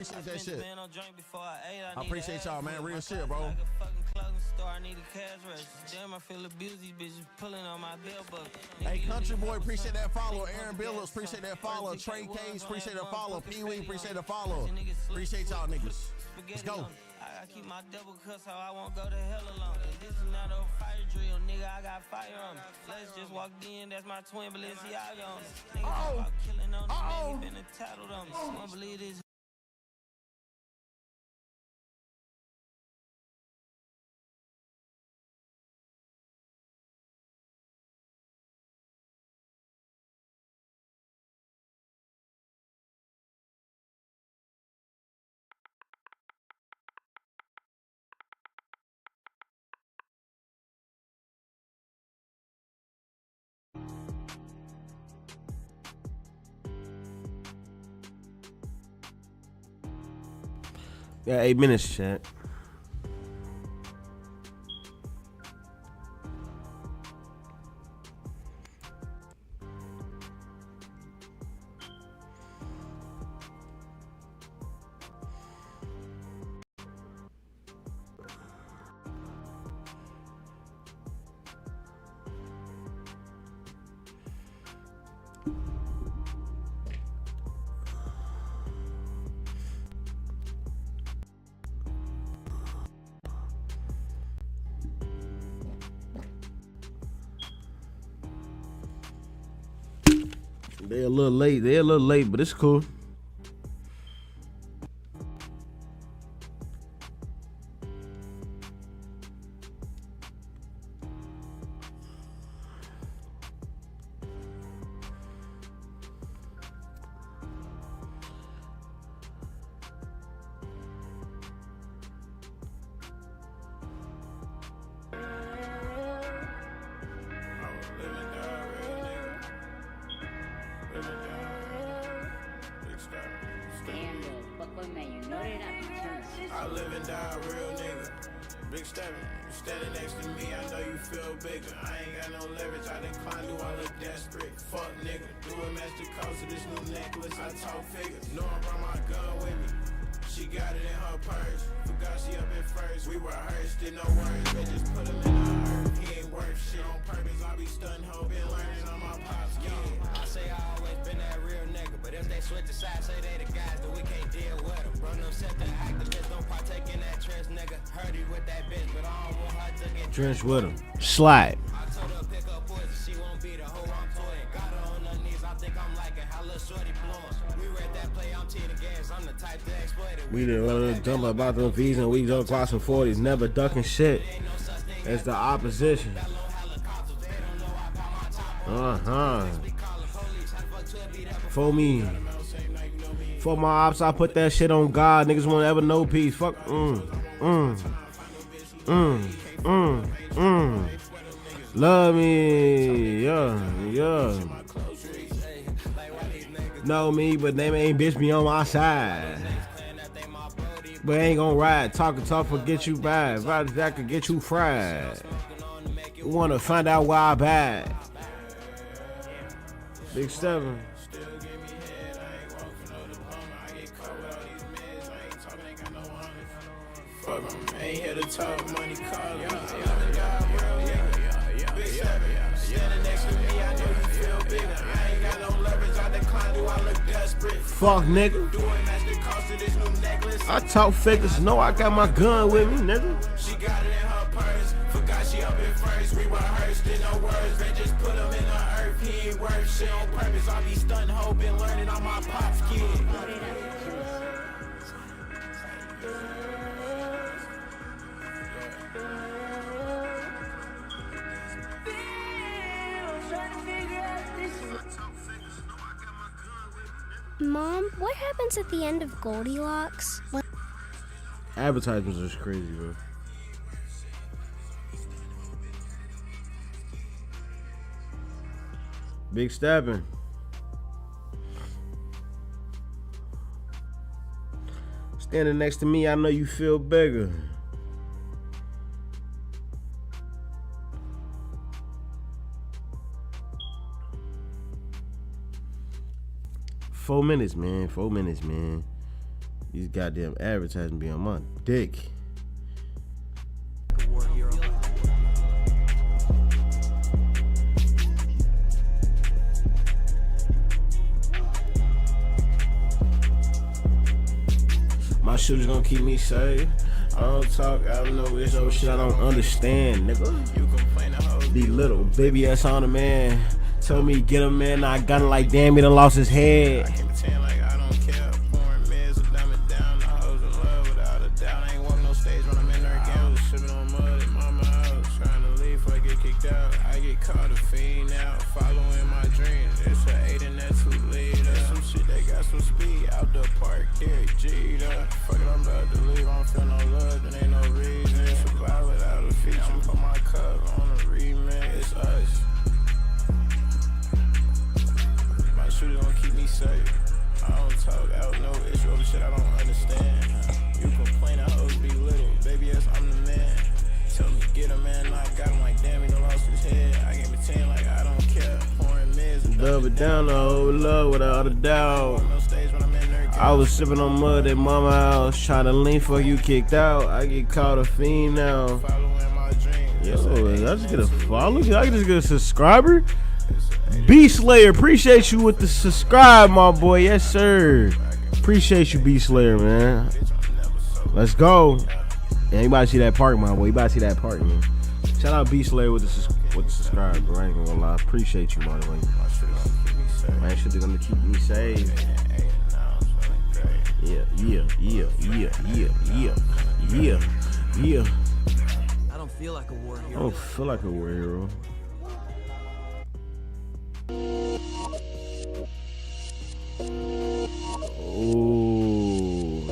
Appreciate that shit. I appreciate y'all, man. Real shit, bro. Hey, Country Boy, appreciate that follow. Aaron Billups, appreciate that follow. Trey Case, appreciate that follow. Pee Wee, appreciate the follow. Appreciate y'all niggas. Let's go. I keep my double cuss so I won't go to hell alone. This is not a fire drill, nigga. I got fire on me. Let's just walk in, that's my twin Balenciaga on me. Nigga about killing on me, man. He been entitled on me. I don't believe this. Yeah, 8 minutes, chat. They're a little late. They're a little late, but it's cool. I live and die real nigga. Big steppin', you standing next to me, I know you feel bigger. I ain't got no leverage, I decline, do I look desperate? Fuck nigga, do a match the cost of this new necklace, I talk figures. Know I brought my gun with me, she got it in her purse. Forgot she up at first, we rehearsed, did no words, but just put him in the earth. He ain't worth shit on purpose, I be stunned, ho, been learning on my pops, yeah. I say I always been that real nigga, but if they switch the side, say they the guys that we can't deal with them. Run them set the activists, don't partake in that trench, nigga. Heard he with that bitch, but I don't want her to get Trench with him. Slide. I told her pick up poison, she won't be the hoe I'm toying. Got her on her knees, I think I'm liking how little shorty blowing. We read that play, I'm cheating gas, I'm the type to exploit it. We didn't jump about them V's and we don't cross some 40s. Never ducking shit. That's the opposition. For me. For my ops, I put that shit on God. Niggas won't ever know peace. Fuck. Love me. Yeah. Know me, but they ain't bitch me on my side. But ain't gonna ride. Talking tough will get you bad. Ride that could get you fried. You wanna find out why I bad. Big 7. Fuck 'em, ain't here to talk, money call me. Big 7, standing next to me, I know you feel bigger. I ain't got no leverage, I decline, do I look desperate? Fuck nigga. Doing match the cost of this new necklace. I talk figures, know I got my gun with me, nigga. She got it in her purse, forgot she up at first. We rehearsed, did no words, they just put him in the earth. He ain't worth shit on purpose, I be stunned, ho, been learning on my pops kid. Mom, what happens at the end of Goldilocks? Advertisements is crazy, bro. Big stabbing. Standing next to me, I know you feel bigger. Four minutes, man. 4 minutes, man. These goddamn advertising be on my dick. War hero. My shooters gonna keep me safe. I don't talk, I don't know, it's no shit I don't understand, nigga. You complain the whole Be little, baby ass on the man. Tell me get him, man. I got him like damn, he done lost his head. I can pretend like I don't care. Pouring meds, a diamond down, the hoes in love without a doubt. I ain't walking no stage when I'm in there again. I was sipping on mud at mama house, trying to leave before I get kicked out. I get caught a fiend now, following my dreams. It's an 8 and that 2 leader. Some shit they got some speed out the park, Derek Jeter. Fuck it, I'm about to leave. I don't feel no love, there ain't no reason. Survive without a feature. Put my cup on a remix. It's us. My shooter gon' keep me safe. I don't talk out no issue over shit I don't understand. You complain that hoes be little, baby, yes, I'm the man. Tell me get a man, I got him like damn, he done lost his head. I can pretend like I don't care. Pouring meds and Love it down the whole love without a doubt. no stage when I'm in there. I was sipping on mud at mama house, trying to lean for you kicked out. I get caught a fiend now. Following my dreams. Yo, did I just get a follow? Did I just get a subscriber? B Slayer, appreciate you with the subscribe, my boy. Yes, sir. Appreciate you, B Slayer, man. Let's go. Yeah, you about to see that park, my boy. You about to see that park, man. Shout out B Slayer with the subscribe, bro. I ain't gonna lie. Appreciate you, by the way. Man, shit, they're gonna keep me safe. Yeah. I don't feel like a war I hero. don't feel like a war hero. Ooh.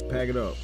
Pack it up.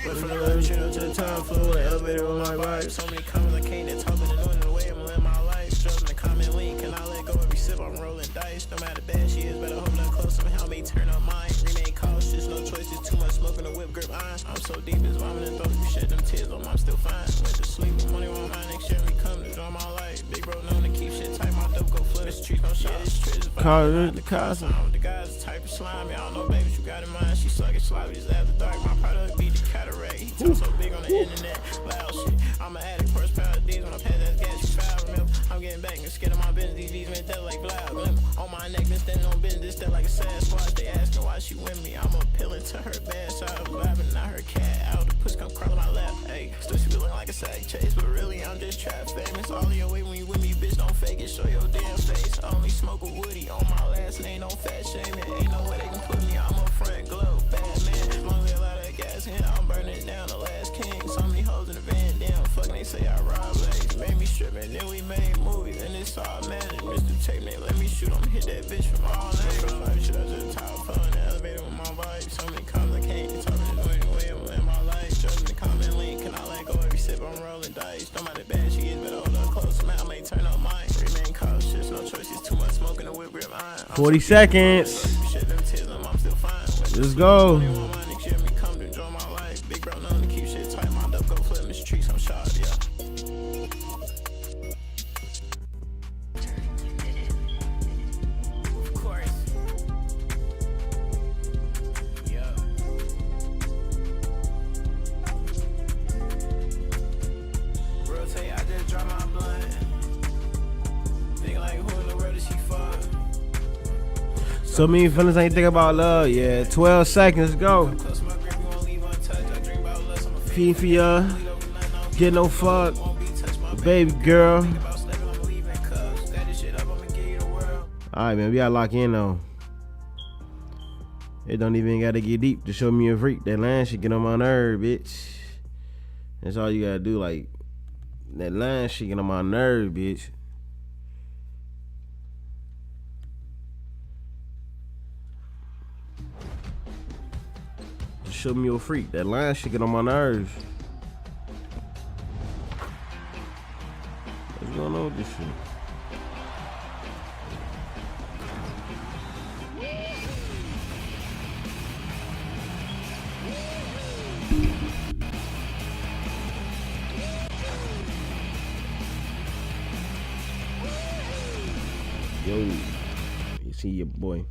But from the love chill to the time flow, the elevator on my vibe. So many comments I can't talk, but annoying the way I'm living my life. Struggling to comment link, and I let go every sip. I'm rolling dice. No matter bad she is, better hope not close. Somehow may turn on mine. Remain cautious, no choices. Too much smoke in the whip grip iron. I'm so deep, it's vomiting throat. You shed them tears, I'm still fine. Went to sleep with money on mine. Next year we come to draw my life. Big bro known to keep shit tight. My dope go flip. This street no shot. This trick is Call it the casa. I'm with the guys, the type of slime. Y'all know, baby, you got in mind. She sluggish, sloppy, just after dark. My product be the cataract. He talk so big on the internet, loud shit. I'm an addict, horsepower D's when I pass that gas, you foul. Remember, I'm getting back and scared of my business. These went that like loud. Glimmer on my neck, been standing on business. That like a sad squad. They asking why she with me. I'm appealing to her bad side of vibing, not her cat. Out the push come crawling my lap. Hey, still she be looking like a sack chase, but really I'm just trap famous. All your way when you with me, bitch, don't fake it. Show your damn face. I only smoke with Woody on my last name, no fat shaming. Ain't no way they can put me. I'm a front glow, bad man. As long as they allow that gas in, I'm burning down the last king. So many hoes in the van, damn, fucking they say I rob legs. Made me strip and then we made movies, and it's all managed. Mr. Tape, they let me shoot, I'm hit that bitch from all angles. Life shit, I just top phone in the elevator with my vibe. So many comments, I can't talk to the way I'm in my life. Struggling to comment link, can I let go every sip? I'm rolling dice. No matter bad she is, better hold up close. Man, I may turn up mine. Remain cautious, no choices, too much smoke in the whip grip iron. 40 seconds. Shit, them tears, I'm still fine. Let's go. Big bro known to keep shit tight. My dope go flip, Mr. Trees, I'm shot, yeah. Of course. Yeah. Bro, tell you I just dropped my blunt. Thinking like, who in the world is she fuck? So many feelings ain't think about love. Yeah, 12 seconds, go. Close to my grip, you won't leave untouched. I dream about lust, I'm a Feed for ya. Get no fuck. Baby girl. Alright, man, we gotta lock in though. It don't even gotta get deep to show me a freak. That line shit get on my nerve, bitch. That's all you gotta do, like, that line shit get on my nerve, bitch. Just show me a freak. That line shit get on my nerves. What's going on with this shit? Yo, you see your boy.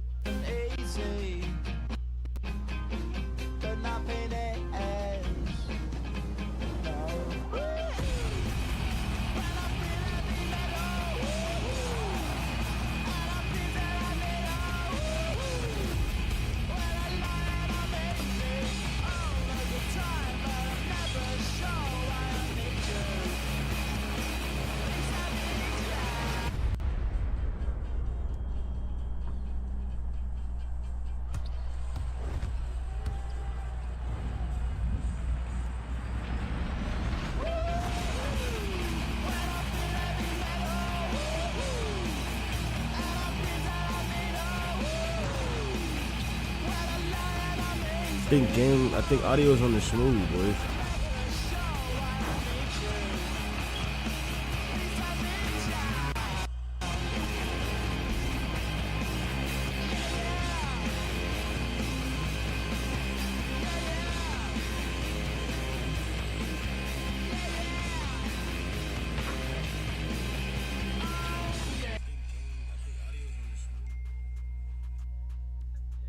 I think audio's on the smooth, boys.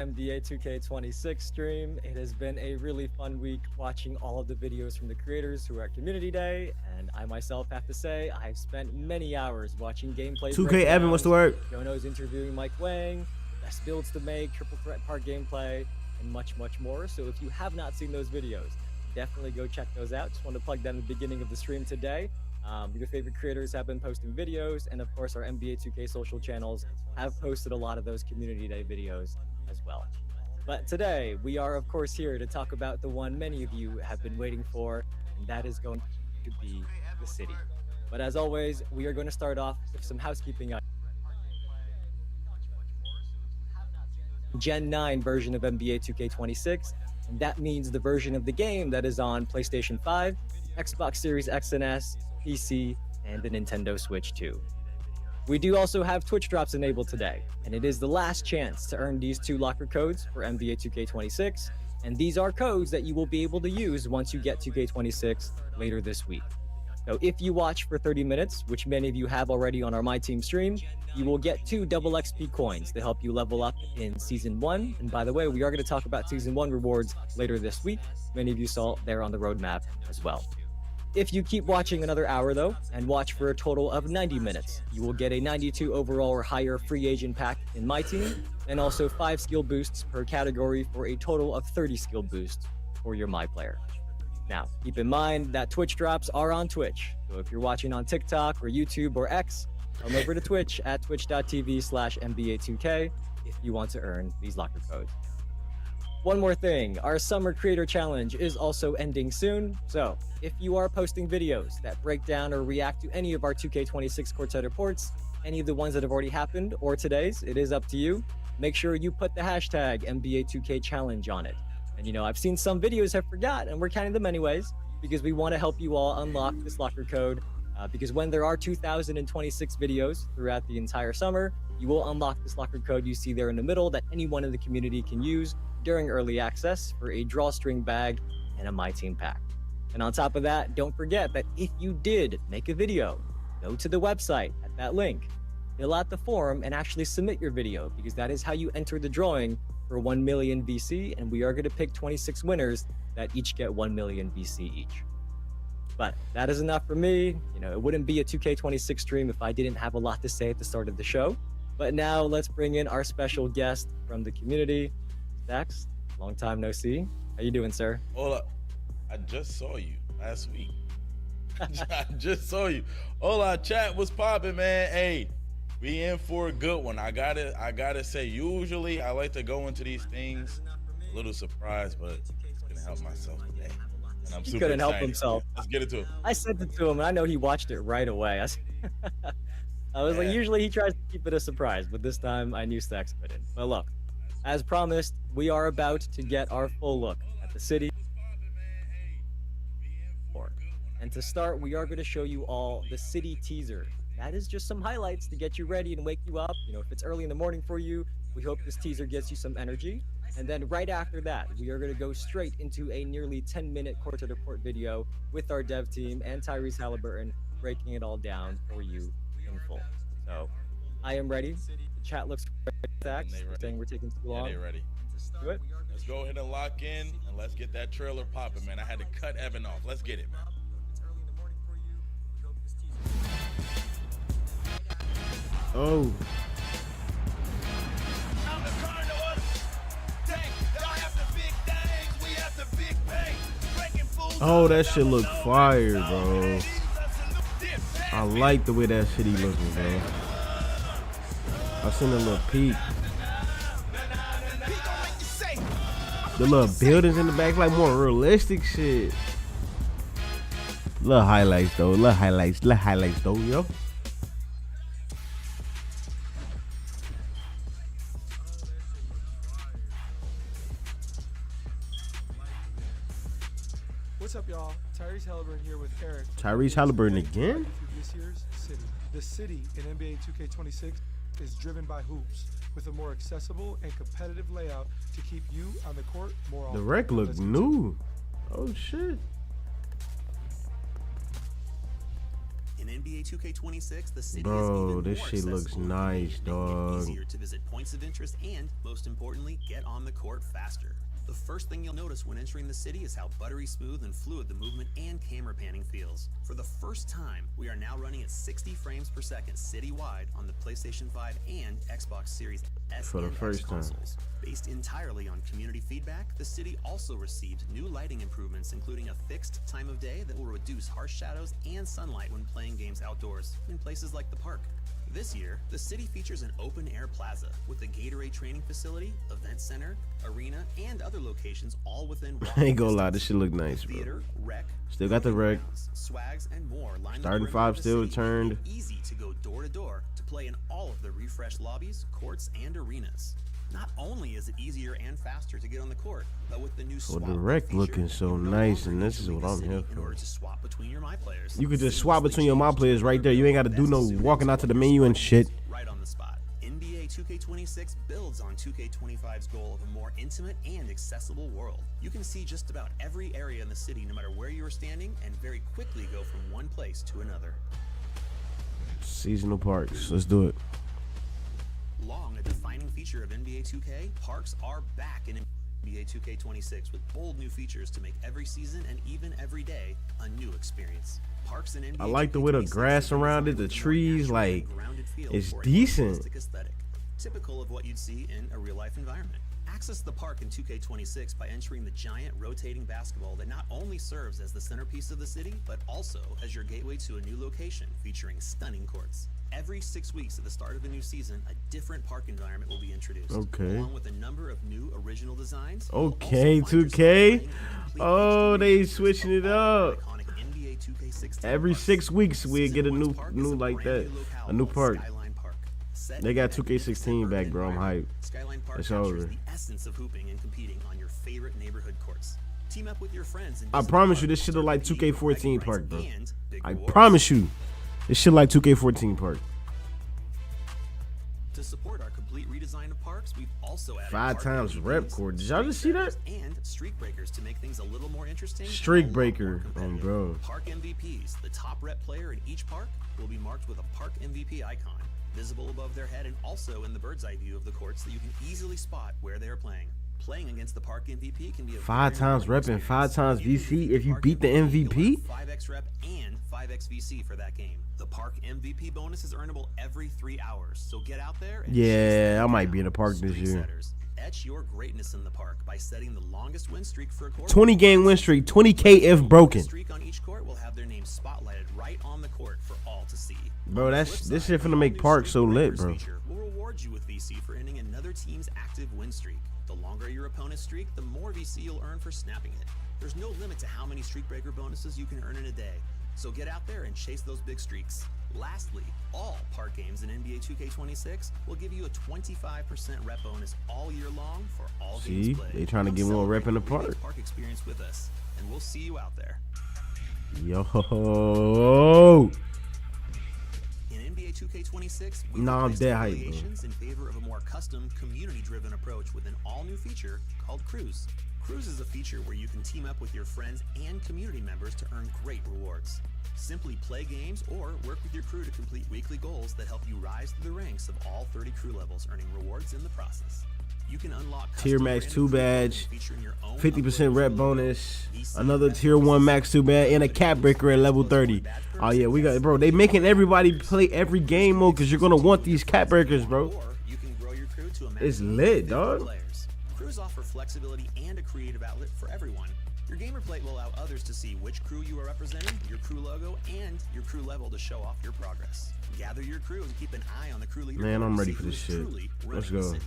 NBA 2K26 stream. It has been a really fun week watching all of the videos from the creators who are at Community Day, and I myself have to say I've spent many hours watching gameplay. 2K Evan, what's the word? Jono's interviewing Mike Wang, best builds to make, triple threat park gameplay, and much more. So if you have not seen those videos, definitely go check those out. Just wanted to plug them at the beginning of the stream today. Your favorite creators have been posting videos, and of course our NBA 2K social channels have posted a lot of those Community Day videos as well. But today we are of course here to talk about the one many of you have been waiting for, and that is going to be the city. But as always, we are going to start off with some housekeeping items. Gen 9 version of NBA 2K26, and that means the version of the game that is on PlayStation 5, Xbox Series X and S, PC, and the Nintendo Switch 2. We do also have Twitch drops enabled today, and it is the last chance to earn these 2 locker codes for NBA 2K26, and these are codes that you will be able to use once you get 2K26 later this week. So if you watch for 30 minutes, which many of you have already on our My Team stream, you will get 2 double XP coins to help you level up in Season 1. And by the way, we are going to talk about Season 1 rewards later this week. Many of you saw there on the roadmap as well. If you keep watching another hour though, and watch for a total of 90 minutes, you will get a 92 overall or higher free agent pack in My Team, and also 5 skill boosts per category for a total of 30 skill boosts for your My Player. Now, keep in mind that Twitch drops are on Twitch, so if you're watching on TikTok or YouTube or X, come over to Twitch at twitch.tv/NBA2K if you want to earn these locker codes. One more thing, our Summer Creator Challenge is also ending soon, so if you are posting videos that break down or react to any of our 2K26 courtside reports, any of the ones that have already happened, or today's, it is up to you, make sure you put the hashtag NBA2K Challenge on it. And you know, I've seen some videos have forgot, and we're counting them anyways, because we want to help you all unlock this locker code, because when there are 2,026 videos throughout the entire summer, you will unlock this locker code you see there in the middle that anyone in the community can use during early access for a drawstring bag and a My Team pack. And on top of that, don't forget that if you did make a video, go to the website at that link, fill out the form, and actually submit your video, because that is how you enter the drawing for 1 million VC, and we are going to pick 26 winners that each get 1 million VC each. But that is enough for me. You know, it wouldn't be a 2K26 stream if I didn't have a lot to say at the start of the show. But now let's bring in our special guest from the community. Dax, long time no see. How you doing, sir? Hola, I just saw you last week. I just saw you. Hola, chat, what's poppin', man? Hey, we in for a good one. I gotta say, usually I like to go into these things a little surprised, but it's gonna help myself today. And I'm super couldn't excited. help himself. Let's get it to him. I sent it to him, and I know he watched it right away. I was like, usually he tries to keep it a surprise, but this time I knew Stacks put it. But look, as promised, we are about to get our full look at the city. And to start, we are going to show you all the city teaser. That is just some highlights to get you ready and wake you up. You know, if it's early in the morning for you, we hope this teaser gets you some energy. And then right after that, we are going to go straight into a nearly 10-minute courtside report video with our dev team and Tyrese Halliburton breaking it all down for you in full. So I am ready. The chat looks stacked, saying we're taking too long. Yeah, they ready. Let's do it. Let's go ahead and lock in, and let's get that trailer popping, man. I had to cut Evan off. Let's get it, man. Oh. Oh, that shit look fire, bro. I like the way that shitty looking, bro. I seen a little peek. The little buildings in the back, like more realistic shit. Little highlights though, little highlights though, yo. what's up, y'all? Tyrese Halliburton here with Eric. Tyrese Halliburton again? This year's city. The city in NBA 2K26 is driven by hoops with a more accessible and competitive layout to keep you on the court more often. The rec look new. Oh shit. In NBA 2K26, the city Bro, is even this more shit looks accessible, nice, making it dog. easier to visit points of interest and, most importantly, get on the court faster. The first thing you'll notice when entering the city is how buttery smooth and fluid the movement and camera panning feels. For the first time, we are now running at 60 frames per second citywide on the PlayStation 5 and Xbox Series S For the and first X time. consoles. Based entirely on community feedback, the city also received new lighting improvements, including a fixed time of day that will reduce harsh shadows and sunlight when playing games outdoors, in places like the park. This year, the city features an open-air plaza with a Gatorade training facility, event center, arena, and other locations all within I ain't gonna lie, this shit look nice, bro. theater, rec, Still got the rec. swags, and more. Line Starting the perimeter five of the still city, turned. making it easy to go door to door to play in all of the refreshed lobbies, courts, and arenas. Not only is it easier and faster to get on the court, but with the new Well, swap the rec feature, looking so you no nice, longer and need this to is leave what the I'm city here in for. order to swap between your My Players. You could just swap Seamlessly between your My change Players right there. You ain't gotta do no as soon walking as out to the you menu and swap shit. right on the spot. NBA 2K26 builds on 2K25's goal of a more intimate and accessible world. You can see just about every area in the city no matter where you are standing and very quickly go from one place to another. Seasonal parks. Let's do it. Long a defining feature of NBA 2K, parks are back in NBA 2K26 with bold new features to make every season and even every day a new experience. Parks in NBA I like the way the 2K26 grass are around it, designed the with a more trees, natural like, and grounded feel it's for a decent. realistic aesthetic, typical of what you'd see in a real-life environment. Access the park in 2K26 by entering the giant rotating basketball that not only serves as the centerpiece of the city, but also as your gateway to a new location featuring stunning courts. Every 6 weeks at the start of a new season, a different park environment will be introduced. Okay. Along with a number of new original designs. Okay, 2K. Oh, they switching it up. Every 6 weeks we get a new like that, a new park. They got 2K16 back, bro. I'm hyped. Skyline Park It's captures over. the essence of hooping and competing on your favorite neighborhood courts. Team up with your friends and I visit promise the you, this park shit for look like competing 2K14 rights park, bro. and big I rewards. promise you, this shit like 2K14 park. To support our complete redesign of parks, we've also added 5 park times LEDs, rep cord. Did y'all just see that? and streak breakers to make things a little more interesting. and Streak a lot breaker, more competitive. bro. Park MVPs, the top rep player in each park, will be marked with a Park MVP icon, visible above their head and also in the bird's eye view of the courts so you can easily spot where they are playing. Playing against the Park MVP can be a 5 very times rep rewarding and 5 times experience. VC if you Park beat the you'll MVP? have 5x rep and 5x VC for that game. The Park MVP bonus is earnable every 3 hours, so get out there and chase Yeah, that I might down. be in the park this Streak year. setters, etch your greatness in the park by setting the longest win streak for a court. 20 game win streak, 20K if broken. Streak on each court will have their name spotlighted right on the court for all to see. Bro, On the that's flip this side, shit finna the make all-new Park so Streak lit, Breakers bro. feature will reward you with VC for ending another team's active win streak. The longer your opponent's streak, the more VC you'll earn for snapping it. There's no limit to how many streak breaker bonuses you can earn in a day, so get out there and chase those big streaks. Lastly, all park games in NBA 2K26 will give you a 25% rep bonus all year long for all See, games played. they trying to Come get more rep in the celebrate your park. park experience with us, and we'll see you out there. Yo. In NBA 2K26, we Nah, I'm replaced dead hyped, bro. affiliations in favor of a more custom, community-driven approach with an all-new feature called Cruise. Cruise is a feature where you can team up with your friends and community members to earn great rewards. Simply play games or work with your crew to complete weekly goals that help you rise through the ranks of all 30 crew levels, earning rewards in the process. You can unlock Tier custom max branded 2 crew badge, featuring your own 50% upgraded rep crew bonus, logo, VC another rep tier 1 bonuses, max 2 badge, and a cap breaker at level 30. Oh yeah, we got, bro, they making everybody play every game mode because you're gonna want these cap breakers, bro. Or you can grow your crew to a It's maximum lit, of 50 dog. players. Crews offer flexibility and a creative outlet for everyone. Your gamer plate will allow others to see which crew you are representing, your crew logo, and your crew level to show off your progress. Gather your crew and keep an eye on the crew leader. Man, I'm to ready see for who this is shit. truly Let's running the go. city.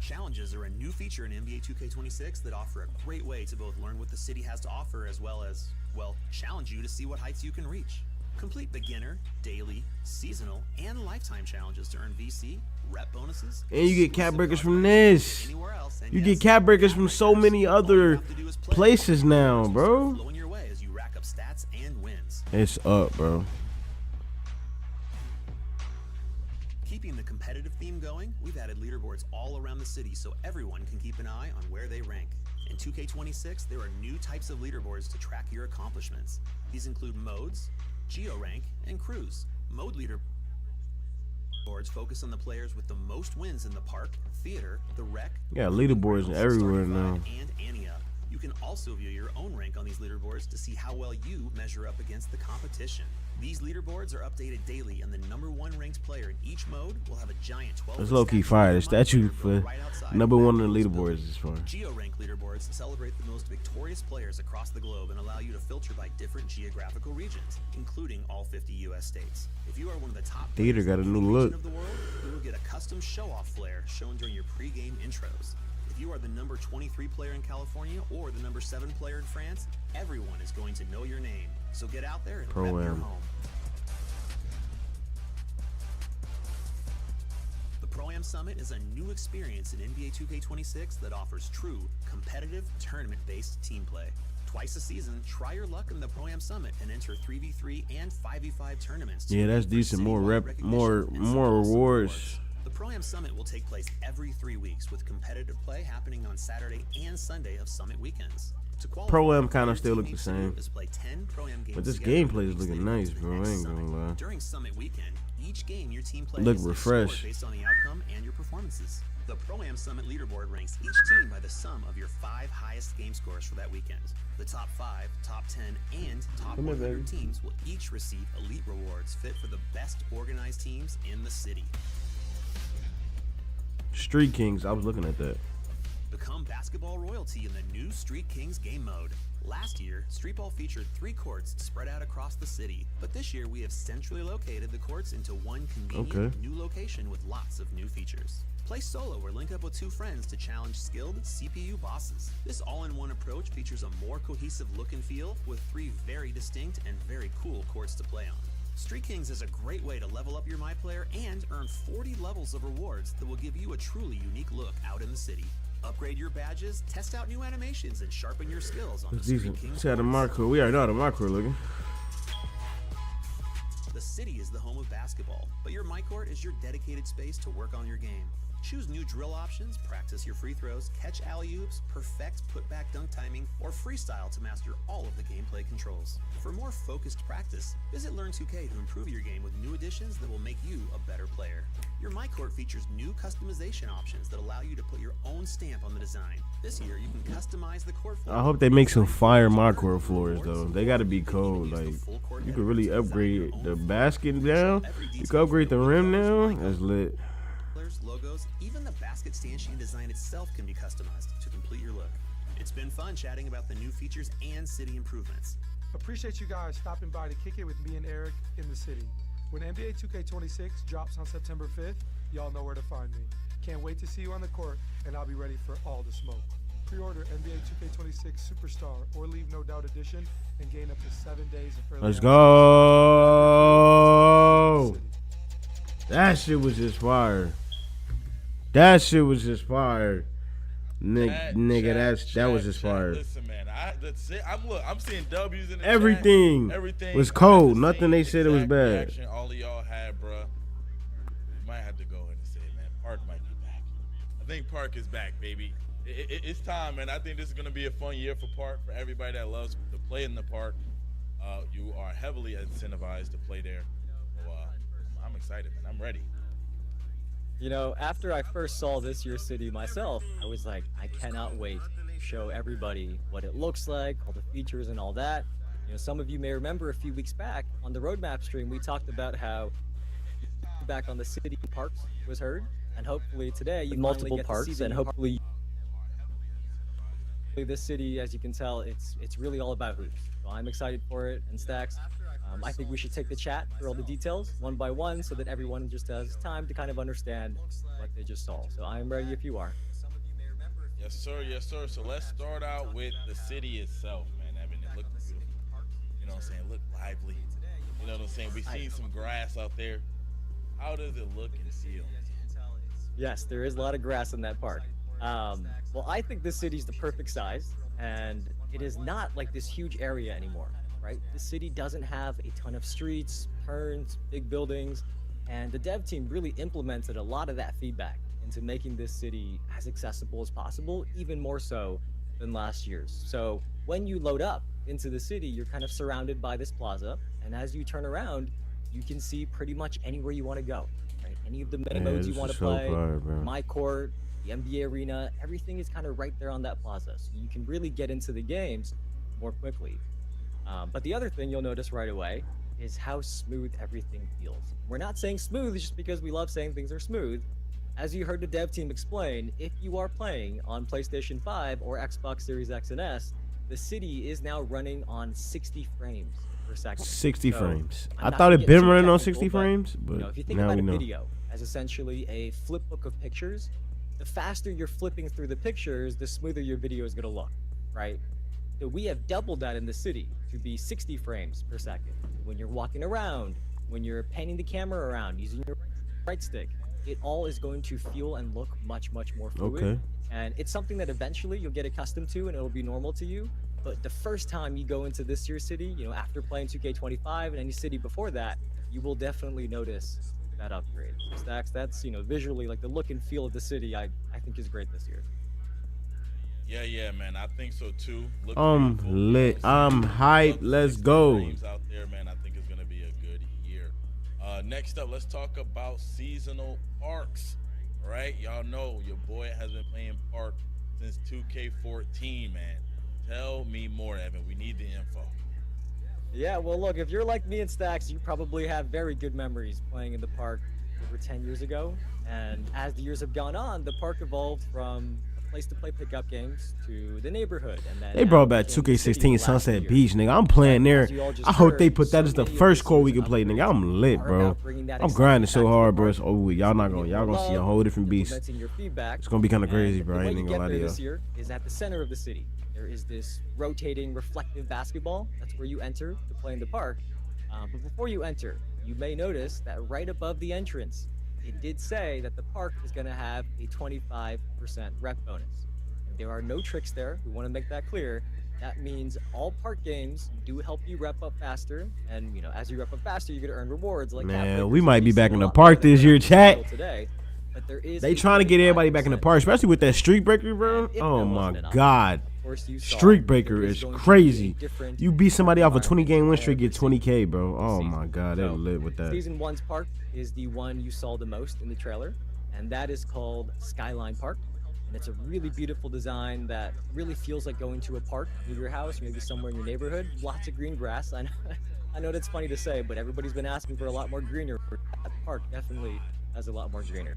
Challenges are a new feature in NBA 2K26 that offer a great way to both learn what the city has to offer as well as, well, challenge you to see what heights you can reach. Complete beginner, daily, seasonal, and lifetime challenges to earn VC, rep bonuses, And you get cap breakers from this. You get cap breakers from so many other places now, bro. flowing your way as you rack up stats and wins. It's up, bro. Keeping the competitive theme going, we've added leaderboards all around the city so everyone can keep an eye on where they rank. In 2K26, there are new types of leaderboards to track your accomplishments. These include modes, geo rank, and cruise. Mode leaderboards focus on the players with the most wins in the park, theater, the rec, Yeah, leaderboards everywhere now. and Ante Up. You can also view your own rank on these leaderboards to see how well you measure up against the competition. These leaderboards are updated daily, and the #1 ranked player in each mode will have a giant 12. It's low-key fire. The statue for #1 on the leaderboards is fire. Geo-rank leaderboards celebrate the most victorious players across the globe and allow you to filter by different geographical regions, including all 50 U.S. states. If you are one of the top Theater players got a in new any look. region of the world, you will get a custom show-off flare shown during your pre-game intros. If you are the number 23 player in California or the number 7 player in France, everyone is going to know your name. So get out there and rep your Pro-Am. home. The Pro-Am Summit is a new experience in NBA 2K26 that offers true, competitive, tournament-based team play. Twice a season, try your luck in the Pro-Am Summit and enter 3v3 and 5v5 tournaments. to Yeah, that's compete for decent. More citywide rep, recognition more and some awesome rewards. The Pro-Am Summit will take place every 3 weeks with competitive play happening on Saturday and Sunday of Summit weekends. To qualify, Pro-Am all kinda your still team look the needs to do same. is play 10 Pro-Am games But this together in the gameplay is weeks looking leading up nice, to the bro. I next ain't Summit. gonna lie. During Summit weekend, each game your team plays Look is scored refreshed. based on the outcome and your performances. The Pro-Am Summit leaderboard ranks each team by the sum of your 5 highest game scores for that weekend. The top 5, top 10, and top Come here, 100 baby. teams will each receive elite rewards fit for the best organized teams in the city. Street Kings. I was looking at that. Become basketball royalty in the new Street Kings game mode. Last year, Street Ball featured 3 courts spread out across the city, but this year we have centrally located the courts into one convenient new location with lots of new features. Play solo or link up with 2 friends to challenge skilled CPU bosses. This all-in-one approach features a more cohesive look and feel with 3 very distinct and very cool courts to play on. Street Kings is a great way to level up your My Player and earn 40 levels of rewards that will give you a truly unique look out in the city. Upgrade your badges, test out new animations, and sharpen your skills on It's the decent. Street Kings See how the courts. micro. We already know how the micro looking. The city is the home of basketball, but your My Court is your dedicated space to work on your game. Choose new drill options, practice your free throws, catch alley-oops, perfect putback dunk timing, or freestyle to master all of the gameplay controls. For more focused practice, visit Learn 2K to improve your game with new additions that will make you a better player. Your My Court features new customization options that allow you to put your own stamp on the design. This year, you can customize the court floor. I hope they make some fire micro floors though. They gotta be cold. Like you could really upgrade the basket down. You could upgrade the rim now. That's lit. Logos, even the basket stanchion design itself can be customized to complete your look. It's been fun chatting about the new features and city improvements. Appreciate you guys stopping by to kick it with me and Eric in the city. When NBA 2K26 drops on September 5th, y'all know where to find me. Can't wait to see you on the court, and I'll be ready for all the smoke. Pre-order NBA 2K26 Superstar or Leave No Doubt Edition and gain up to 7 days of early Let's access. go. That shit was just fire. That shit was just fire. Nigga, that was just fire. Listen, man, I'm seeing W's in the Everything, chat. Everything was cold. the Nothing same they said it was exact bad. reaction all of y'all had, bro. Might have to go ahead and say it, man. Park might be back. I think Park is back, baby. It's time, man. I think this is gonna be a fun year for Park, for everybody that loves to play in the park. You are heavily incentivized to play there. So, I'm excited, man. I'm ready. You know, after I first saw this year's city myself, I was like, I cannot wait to show everybody what it looks like, all the features and all that. You know, some of you may remember a few weeks back on the roadmap stream, we talked about how back on the city parks was heard, and hopefully today you multiple parks, and hopefully this city, as you can tell, it's really all about hoops. So I'm excited for it, and Stacks, I think we should take the chat through all the details one by one so that everyone just has time to kind of understand what they just saw. So I am ready if you are. Yes, sir. Yes, sir. So let's start out with the city itself, man. I mean, it looked beautiful. You know what I'm saying? It looked lively. You know what I'm saying? We seen some grass out there. How does it look and feel? Yes, there is a lot of grass in that park. Well, I think this city's the perfect size, and it is not like this huge area anymore, right? The city doesn't have a ton of streets, turns, big buildings, and the dev team really implemented a lot of that feedback into making this city as accessible as possible, even more so than last year's. So when you load up into the city, you're kind of surrounded by this plaza, and as you turn around, you can see pretty much anywhere you want to go, right? Any of the main modes you want to play, my court, the NBA arena, everything is kind of right there on that plaza, so you can really get into the games more quickly. But the other thing you'll notice right away is how smooth everything feels. We're not saying smooth just because we love saying things are smooth. As you heard the dev team explain, if you are playing on PlayStation 5 or Xbox Series X and S, the city is now running on 60 frames per second. 60 frames. I'm I not thought gonna it'd get been too running on technical, 60 frames, but you know, if you think now about we a know. video as essentially a flip book of pictures, the faster you're flipping through the pictures, the smoother your video is going to look, right? So we have doubled that in the city to be 60 frames per second. When you're walking around, when you're panning the camera around, using your right stick, it all is going to feel and look much, much more fluid. Okay. And it's something that eventually you'll get accustomed to and it'll be normal to you. But the first time you go into this year's city, you know, after playing 2K25 and any city before that, you will definitely notice that upgrade. Stacks, that's, you know, visually, like the look and feel of the city, I think is great this year. Yeah, man. I think so too. Lit. I'm hyped. Let's go. Out there, man. I think it's gonna be a good year. Next up, let's talk about seasonal parks. Right, y'all know your boy has been playing Park since 2K14, man. Tell me more, Evan. We need the info. Yeah, well, look, if you're like me and Stacks, you probably have very good memories playing in the park over 10 years ago. And as the years have gone on, the park evolved from a place to play pickup games to the neighborhood. And then They brought back 2K16 Sunset Beach, nigga. I'm playing there. I hope they put that as the first core we can play, nigga. I'm lit, bro. I'm grinding so hard, bro. It's over with. Y'all gonna see a whole different beast. It's gonna be kind of crazy, bro. I ain't even gonna lie to you. This year is at the center of the city. There is this rotating reflective basketball. That's where you enter to play in the park. But before you enter, you may notice that right above the entrance, it did say that the park is going to have a 25% rep bonus. And there are no tricks there. We want to make that clear. That means all park games do help you rep up faster. And, you know, as you rep up faster, you're going to earn rewards like Man, we might be back in the park this year, chat. Today. But there is they trying to get everybody back in the park, especially with that streak breaker, bro. Oh my God. Streak breaker is crazy. You beat somebody off a 20-game win streak, get 20K, bro. Oh my God, they lit with that. Season 1's park is the one you saw the most in the trailer, and that is called Skyline Park. And it's a really beautiful design that really feels like going to a park near your house, maybe somewhere in your neighborhood. Lots of green grass. I know that's funny to say, but everybody's been asking for a lot more greenery. That park definitely has a lot more greenery.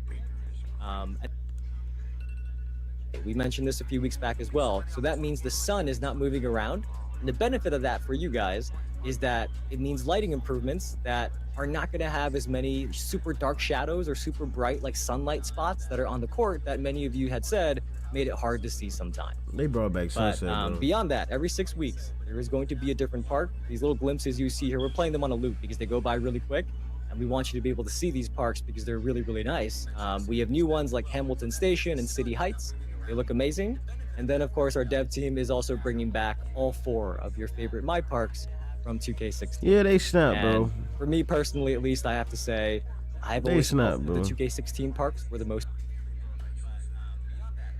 We mentioned this a few weeks back as well. So that means the sun is not moving around. And the benefit of that for you guys is that it means lighting improvements that are not going to have as many super dark shadows or super bright like sunlight spots that are on the court that many of you had said made it hard to see sometimes. They brought back sunset. But beyond that, every 6 weeks, there is going to be a different park. These little glimpses you see here, we're playing them on a loop because they go by really quick. And we want you to be able to see these parks because they're really, really nice. We have new ones like Hamilton Station and City Heights. They look amazing. And then, of course, our dev team is also bringing back all 4 of your favorite Myparks from 2K16. Yeah, they snap, bro. For me personally, at least, I have to say, I've always felt that the 2K16 parks were the most.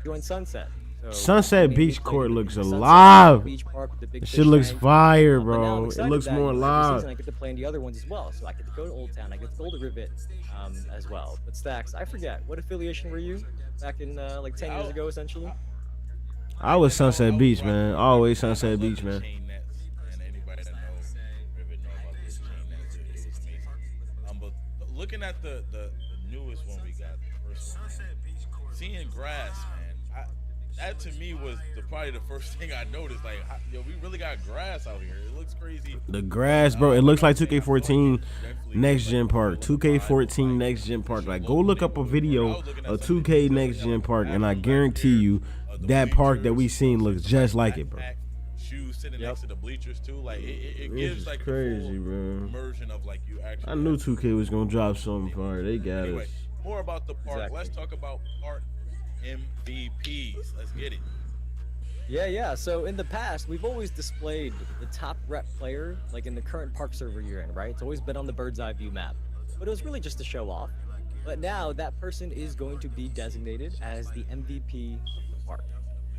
Join Sunset. So, Sunset Beach Court looks alive. Shit looks fire, bro. It looks more alive. I get to play in the other ones as well. So I get to go to Old Town. I get to go to Rivet as well. But Stacks, I forget. What affiliation were you back in like 10 years ago, essentially? I was Sunset Beach, man. Always Sunset Beach, man. But looking at the newest one we got, the first one, seeing grass, man, that to me was probably the first thing I noticed. Like, yo, we really got grass out here. It looks crazy. The grass, bro. It looks like 2K14 Next Gen Park. 2K14 Next Gen Park. Like, go look up a video of 2K Next Gen Park, and I guarantee you that park that we seen looks just like it, bro. Shoes sitting next to the bleachers too. Like it This gives is like crazy, the full bro. immersion of like you actually. I knew 2K was gonna drop something fire. They got Anyway, us. more about the park. Exactly. Let's talk about park MVPs. Let's get it. Yeah. So in the past, we've always displayed the top rep player, like in the current park server you're in, right? It's always been on the bird's eye view map, but it was really just to show off. But now that person is going to be designated as the MVP of the park,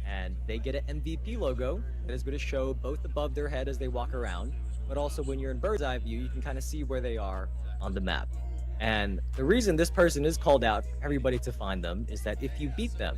and they get an MVP logo that is going to show both above their head as they walk around, but also when you're in bird's eye view, you can kind of see where they are on the map. And the reason this person is called out for everybody to find them is that if you beat them,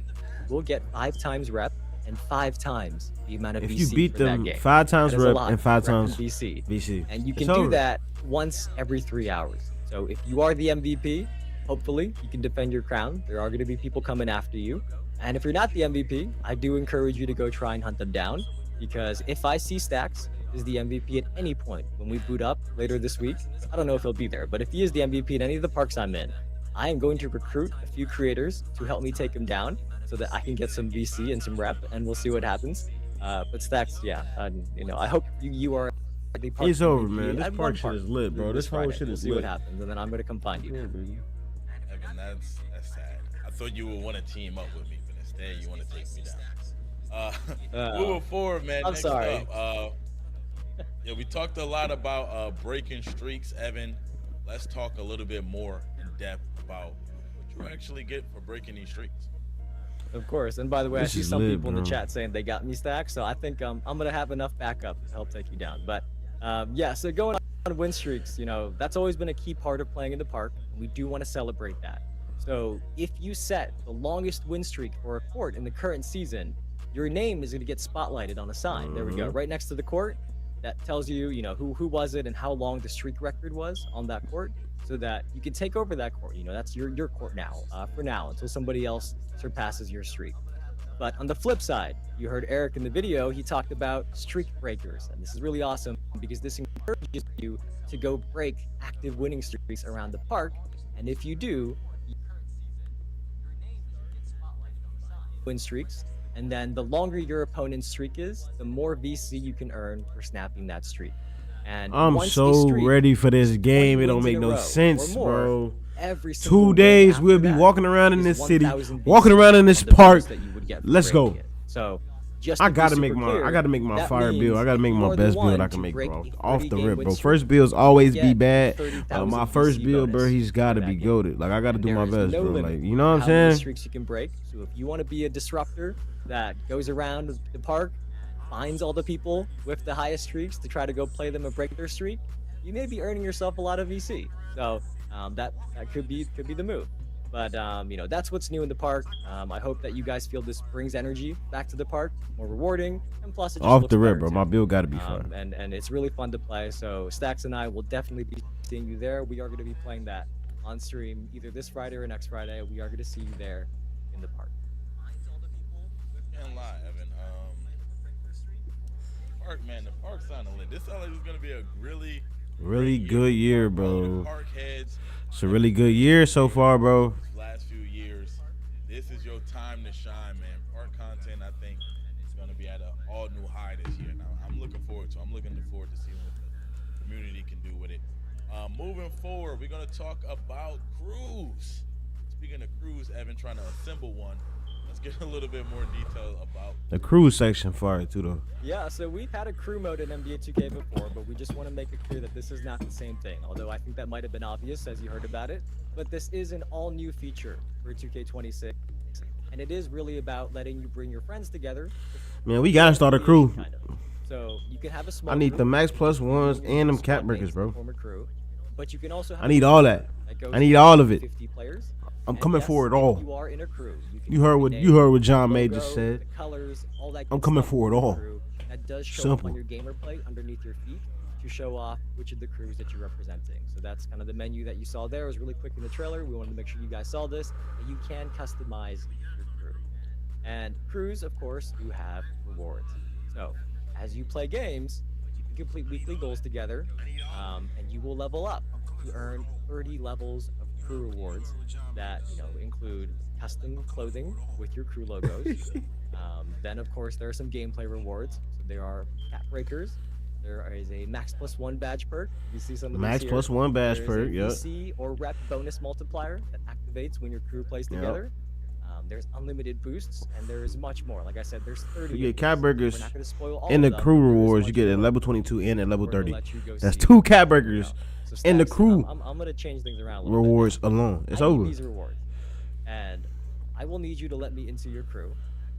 you will get 5 times rep and 5 times the amount of VC. If you beat for them that game. 5 times That is a rep lot, and 5 rep and times VC. And you can It's do over. that once every 3 hours. So if you are the MVP, hopefully you can defend your crown. There are going to be people coming after you. And if you're not the MVP, I do encourage you to go try and hunt them down, because if I see Stacks is the MVP at any point when we boot up later this week, I don't know if he'll be there, but if he is the MVP in any of the parks I'm in, I am going to recruit a few creators to help me take him down so that I can get some VC and some rep, and we'll see what happens. But Stacks, yeah, I hope you are the park It's over, MVP man. This at park one shit park is lit, bro. This whole Friday. shit We'll is see what lit. happens, and then I'm going to come find you. Evan, that's sad. I thought you would want to team up with me, but instead you want to take me down. Moving forward, man. I'm next sorry. Up, yeah, we talked a lot about breaking streaks, Evan. Let's talk a little bit more in depth about what you actually get for breaking these streaks. Of course. And by the way, This I see is some lit, people in the bro. chat saying they got me Stacks, so I think I'm gonna have enough backup to help take you down. But yeah, so going on win streaks, that's always been a key part of playing in the park. We do want to celebrate that. So if you set the longest win streak for a court in the current season, your name is gonna get spotlighted on a sign. There we go, right next to the court. That tells you, who was it and how long the streak record was on that court, so that you can take over that court. That's your court now, for now, until somebody else surpasses your streak. But on the flip side, you heard Eric in the video, he talked about streak breakers. And this is really awesome because this encourages you to go break active winning streaks around the park. And if you do, win streaks. And then the longer your opponent's streak is, the more VC you can earn for snapping that streak. And I'm once so the streak, ready for this game. It wins don't make in a no row sense, or more, bro. every single 2 win days after we'll be that walking around in is this city, 1,000 walking around in this the park. bonus that you would get for Let's breaking go. it. So just I to be gotta make super my clear, I gotta make my that fire means build. I gotta make if my you're the best build one I can to make, break bro. a Off the 30-game rip, win bro. streak, First builds you always get be bad. 30,000 My first VC build, bro, bonus he's gotta for be that goated. Like I gotta do There my is best, no bro. limit Like you know what I'm how many saying? streaks you can break. So if you want to be a disruptor that goes around the park, finds all the people with the highest streaks to try to go play them and break their streak, you may be earning yourself a lot of VC. So that could be the move. But that's what's new in the park. I hope that you guys feel this brings energy back to the park, more rewarding, and plus it just Off looks the rip, better bro. too. My build gotta be fire. And it's really fun to play. So Stacks and I will definitely be seeing you there. We are going to be playing that on stream either this Friday or next Friday. We are going to see you there in the park. Can't lie, Evan. Park, man, the park sounded lit. This sounded like it was gonna be a really Good year, The bro. park heads. It's a really good year so far, bro. Last few years, this is your time to shine, man. Park content, I think, is gonna be at an all new high this year. Now, I'm looking forward to seeing what the community can do with it. Moving forward, we're gonna talk about crews. Speaking of crews, Evan trying to assemble one. Let's get a little bit more detail about The cruise section fire too, though. Yeah, so we've had a crew mode in NBA 2K before, but we just want to make it clear that this is not the same thing. Although I think that might have been obvious as you heard about it, but this is an all-new feature for 2K26, and it is really about letting you bring your friends together. Man, we gotta start a crew. Kind of. So you can have a small. I need crew, the max plus ones you and them can cap squad breakers, mates bro. to form a crew, but you can also have I need all that. goes I need all of it. 50 players. I'm And coming yes, for it if all. You are in a crew. can You heard what name, you heard what John May logo, just said. the colors, all that I'm good coming stuff for it in the all. crew. That does show up Simple. on your gamer plate underneath your feet to show off which of the crews that you're representing. So that's kind of the menu that you saw there. It was really quick in the trailer. We wanted to make sure you guys saw this, and you can customize your crew. And crews, of course, do have rewards. So as you play games, you can complete weekly goals together, and you will level up. You earn 30 levels of crew rewards that include custom clothing with your crew logos. Then, of course, there are some gameplay rewards. So there are cap breakers. There is a max +1 badge perk. You see some of Max these here. +1 badge perk, There's yep. a VC or rep bonus multiplier that activates when your crew plays together. There's unlimited boosts, and there's much more. Like I said, there's 30. You get cap burgers We're not gonna spoil all in of the them, crew but there is rewards. much You get at more. level 22 and at level We're gonna 30. let you go That's see, 2 cap burgers So in the Stacks, crew I'm gonna change things around a little rewards bit. alone. It's I need over. these rewards, and I will need you to let me into your crew.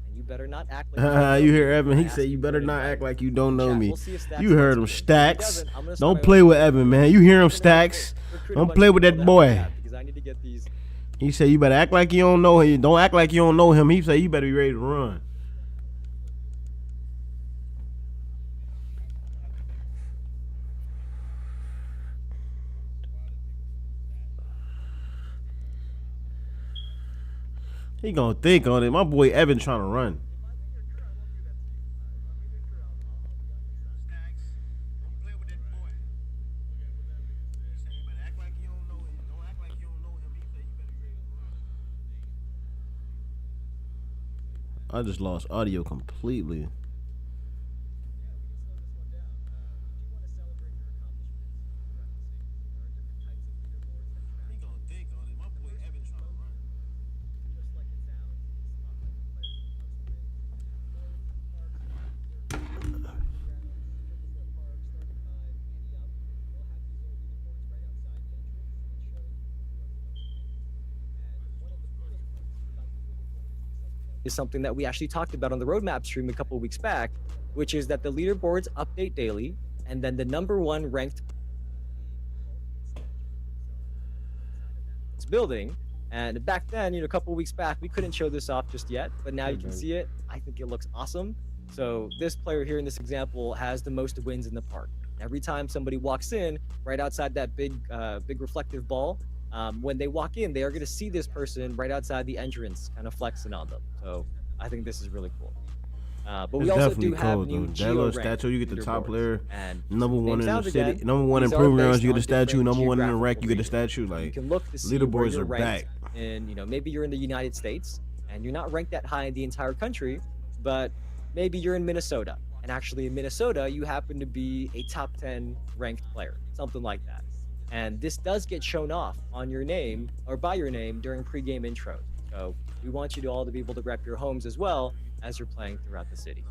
And you better not act like You hear Evan? He I said, ask "You better for not invite. act like you don't know Chat, me." we'll see if Stacks You heard him, wants to. If he Stacks. doesn't, I'm gonna Don't start play over. with Evan, man. You hear him, We're gonna Stacks? recruit a Don't bunch play of with people that that boy. have, because I need to get these. He said, "You better act like you don't know him. Don't act like you don't know him." He said, "You better be ready to run." He gonna think on it. My boy Evan trying to run. I just lost audio completely. Is something that we actually talked about on the roadmap stream a couple weeks back, which is that the leaderboards update daily, and then the #1 ranked building. And back then, a couple weeks back, we couldn't show this off just yet, but now you can see it. I think it looks awesome. So this player here in this example has the most wins in the park. Every time somebody walks in, right outside that big reflective ball, when they walk in, they are going to see this person right outside the entrance, kind of flexing on them. So I think this is really cool. But we It's also definitely do have cool, new though. That little geo-ranked statue, you get the top leaderboards. player, And #1 in the sounds city, again, #1 in these are proving grounds, based you get a on statue, different #1 in the geographical rank, you get a regions. statue. You Like, can look to see where leaderboards you're are ranked back. in, maybe you're in the United States and you're not ranked that high in the entire country, but maybe you're in Minnesota, and actually in Minnesota you happen to be a top 10 ranked player, something like that. And this does get shown off on your name or by your name during pregame intros. So we want you to all to be able to rep your homes as well as you're playing throughout the city.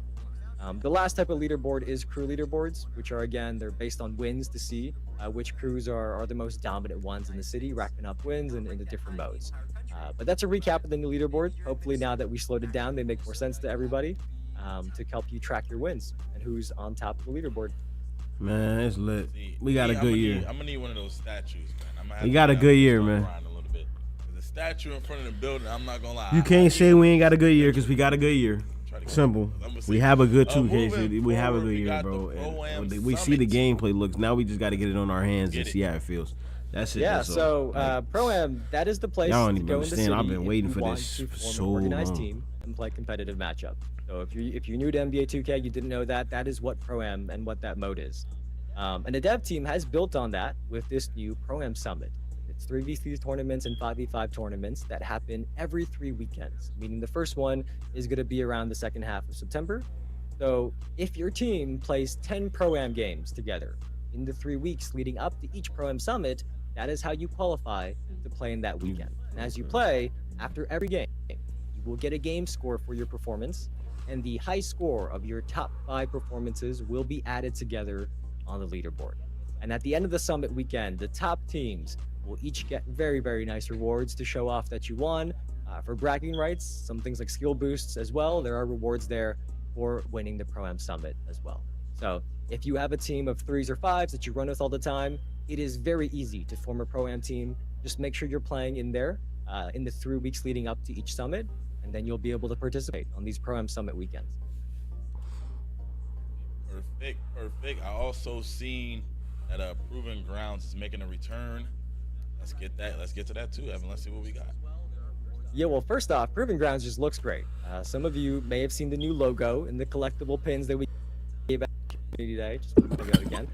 The last type of leaderboard is crew leaderboards, which are, again, they're based on wins to see which crews are the most dominant ones in the city, racking up wins in the different modes. But that's a recap of the new leaderboard. Hopefully now that we slowed it down, they make more sense to everybody to help you track your wins and who's on top of the leaderboard. Man, it's lit. We got a good year. I'm gonna need one of those statues, man. We got a good year, man. The statue in front of the building, I'm not gonna lie. You can't say we ain't got a good year because we got a good year. Simple. We have a good 2K city. We have a good year, bro. And we see the gameplay looks. Now we just got to get it on our hands and see how it feels. That's it. Yeah, that's all. so Pro-Am, that is the place Y'all don't to even go in the understand. city I've been if waiting you for want this to for form so an organized long. team and play competitive matchup. So if you're new to NBA 2K, you didn't know that is what Pro-Am and what that mode is. And the dev team has built on that with this new Pro-Am Summit. It's 3v3 tournaments and 5v5 tournaments that happen every 3 weekends, meaning the first one is going to be around the second half of September. So if your team plays 10 Pro-Am games together in the 3 weeks leading up to each Pro-Am Summit, that is how you qualify to play in that weekend. And as you play, after every game, you will get a game score for your performance, and the high score of your top 5 performances will be added together on the leaderboard. And at the end of the Summit weekend, the top teams will each get very, very nice rewards to show off that you won. For bragging rights, some things like skill boosts as well. There are rewards there for winning the Pro-Am Summit as well. So if you have a team of 3s or 5s that you run with all the time, it is very easy to form a Pro-Am team. Just make sure you're playing in there in the 3 weeks leading up to each summit, and then you'll be able to participate on these Pro-Am Summit weekends. Perfect. I also seen that Proving Grounds is making a return. Let's get to that too, Evan. Let's see what we got. Yeah, well, first off, Proving Grounds just looks great. Some of you may have seen the new logo and the collectible pins that we gave out Community Day. Just put it out again.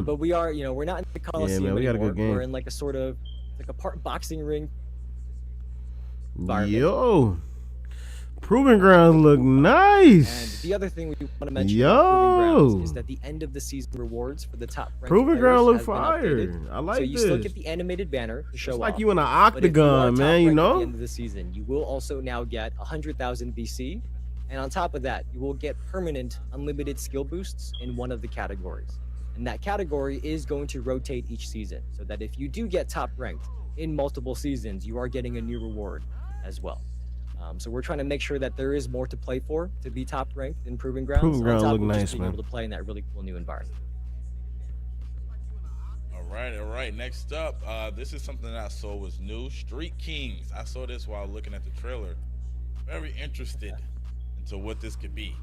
But we are, we're not in the Coliseum we got a anymore. good game. We're in like a sort of, like a part boxing ring. environment. Yo, Proving Grounds look nice. And the other thing we want to mention about Proving Grounds is that the end of the season rewards for the top ranked Proving Ground look has been fire. updated. I like so you this. still get the animated banner to show It's off. like you in an But if you are octagon, top man. You ranked at know. the end of the season, you will also now get 100,000 VC, and on top of that, you will get permanent unlimited skill boosts in one of the categories. And that category is going to rotate each season, so that if you do get top ranked in multiple seasons, you are getting a new reward as well. So we're trying to make sure that there is more to play for to be top ranked in Proving Grounds. Proving Ground on top look of just nice, being man. able to play in that really cool new environment. All right. Next up, this is something that I saw was new. Street Kings. I saw this while looking at the trailer. Very interested into what this could be.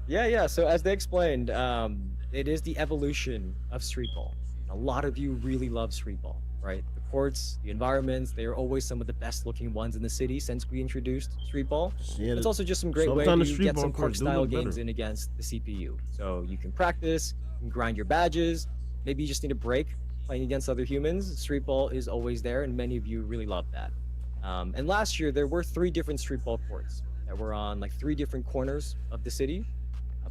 Yeah. So as they explained, it is the evolution of street ball. A lot of you really love street ball, right? The courts, the environments, they are always some of the best looking ones in the city since we introduced street ball. Yeah, It's also just some great way sometimes the to street get ball some park courts do style look games better. in against the CPU. So you can practice, you can grind your badges. Maybe you just need a break playing against other humans. Street ball is always there, and many of you really love that. And last year, there were 3 different street ball courts that were on like 3 different corners of the city.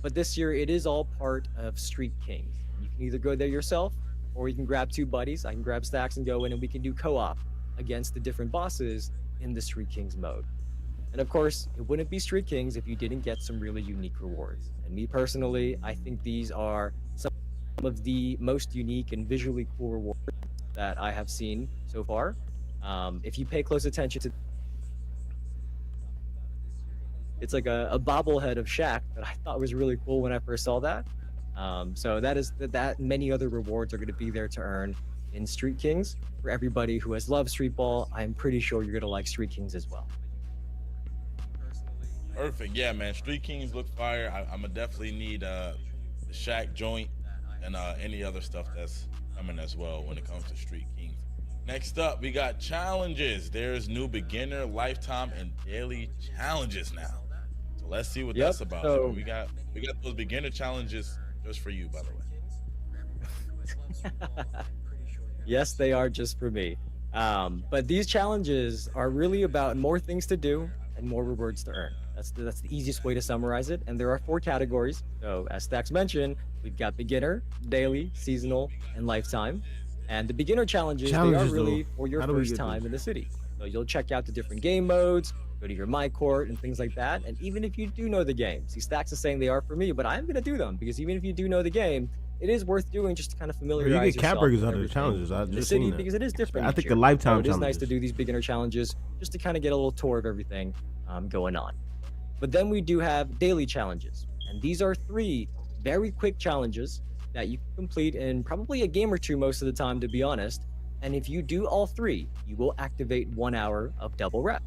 But this year, it is all part of Street Kings. You can either go there yourself, or you can grab 2 buddies. I can grab Stacks and go in, and we can do co-op against the different bosses in the Street Kings mode. And of course, it wouldn't be Street Kings if you didn't get some really unique rewards. And me personally, I think these are some of the most unique and visually cool rewards that I have seen so far. If you pay close attention to, it's like a bobblehead of Shaq that I thought was really cool when I first saw that. So that many other rewards are going to be there to earn in Street Kings. For everybody who has loved street ball, I'm pretty sure you're going to like Street Kings as well. Perfect. Yeah, man. Street Kings look fire. I'm gonna definitely need the Shaq joint and any other stuff that's coming as well when it comes to Street Kings. Next up, we got challenges. There's new beginner, lifetime, and daily challenges now. So let's see what that's about. So we got those beginner challenges just for you, by the way. Yes, they are just for me. But these challenges are really about more things to do and more rewards to earn. That's the easiest way to summarize it. And there are 4 categories. So as Stacks mentioned, we've got beginner, daily, seasonal, and lifetime. And the beginner challenges, they are really for your first time in the city. So you'll check out the different game modes, go to your My Court and things like that. And even if you do know the game, see, Stacks is saying they are for me, but I'm going to do them because even if you do know the game, it is worth doing just to kind of familiarize You get cap yourself breakers with out of the challenges. I in the just city seen that. because it is different. I each think year. the lifetime So it is nice challenges. to do these beginner challenges just to kind of get a little tour of everything going on. But then we do have daily challenges, and these are 3 very quick challenges that you can complete in probably a game or 2 most of the time, to be honest. And if you do all 3, you will activate 1 hour of double rep.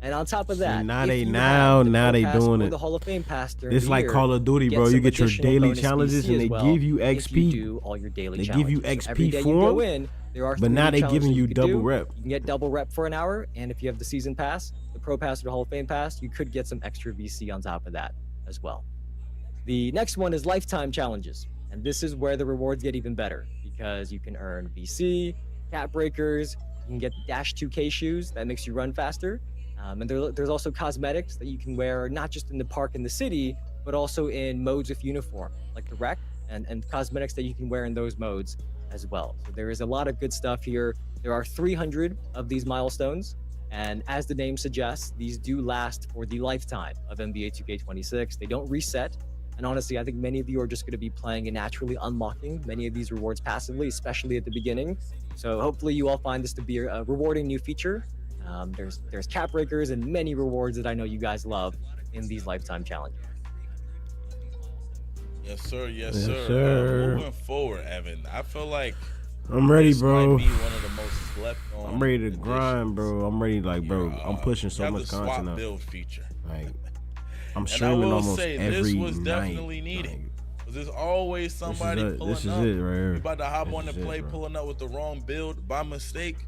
And on top of that, now if they you now have the now Pro they Pass doing or it. the Hall of Fame pass during It's the like year, Call of Duty, bro. You some get your additional daily bonus challenges VC and as they well give you if you XP. do all your daily They give you challenges. So every XP day for you go 'em, in, there are but 3 now they challenges giving you can double do. rep. You can get double rep for an hour, and if you have the season pass, the Pro Pass or the Hall of Fame pass, you could get some extra VC on top of that as well. The next one is lifetime challenges, and this is where the rewards get even better because you can earn VC, cap breakers, you can get the Dash 2K shoes that makes you run faster, and there's also cosmetics that you can wear not just in the park in the city, but also in modes with uniform, like the rec, and cosmetics that you can wear in those modes as well. So there is a lot of good stuff here. There are 300 of these milestones, and as the name suggests, these do last for the lifetime of NBA 2K26. They don't reset. And honestly, I think many of you are just going to be playing and naturally unlocking many of these rewards passively, especially at the beginning. So hopefully you all find this to be a rewarding new feature. There's cap breakers and many rewards that I know you guys love in these lifetime challenges. Yes, sir. Yes, Yes, sir. sir. Moving forward, Evan, I feel like I'm ready, this bro. might be one of the most slept on. I'm ready to additions. grind, bro. I'm ready, like, bro. Here, I'm pushing you so have much the swap content now. build feature. Like, I'm And I streaming will almost say every this was night. definitely needed. Like, Cause there's always somebody pulling this is up. it right here. You about to hop This on the is it, play, bro. pulling up with the wrong build by mistake.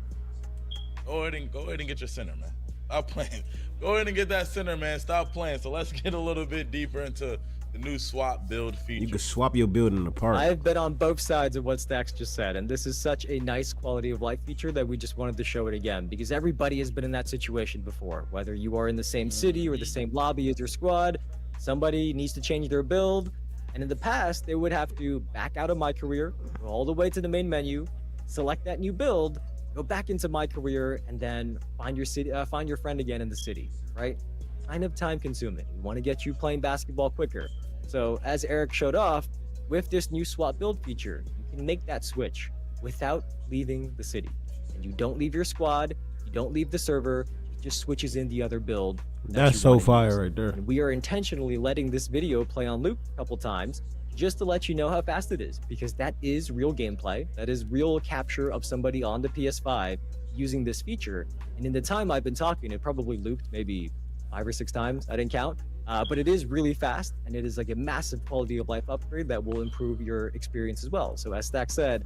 Go ahead and get your center, man. Stop playing. Go ahead and get that center, man. Stop playing. So let's get a little bit deeper into the new swap build feature. You can swap your build in the park. I've been on both sides of what Stacks just said, and this is such a nice quality of life feature that we just wanted to show it again, because everybody has been in that situation before. Whether you are in the same city or the same lobby as your squad, somebody needs to change their build, and in the past, they would have to back out of My Career, go all the way to the main menu, select that new build, go back into My Career, and then find your friend again in the city, right? Kind of time consuming. We want to get you playing basketball quicker. So as Eric showed off, with this new swap build feature, you can make that switch without leaving the city. And you don't leave your squad, you don't leave the server, it just switches in the other build. That's so fire right there. And we are intentionally letting this video play on loop a couple times just to let you know how fast it is, because that is real gameplay. That is real capture of somebody on the PS5 using this feature. And in the time I've been talking, it probably looped maybe 5 or 6 times. I didn't count. But it is really fast, and it is like a massive quality of life upgrade that will improve your experience as well. So as Stack said,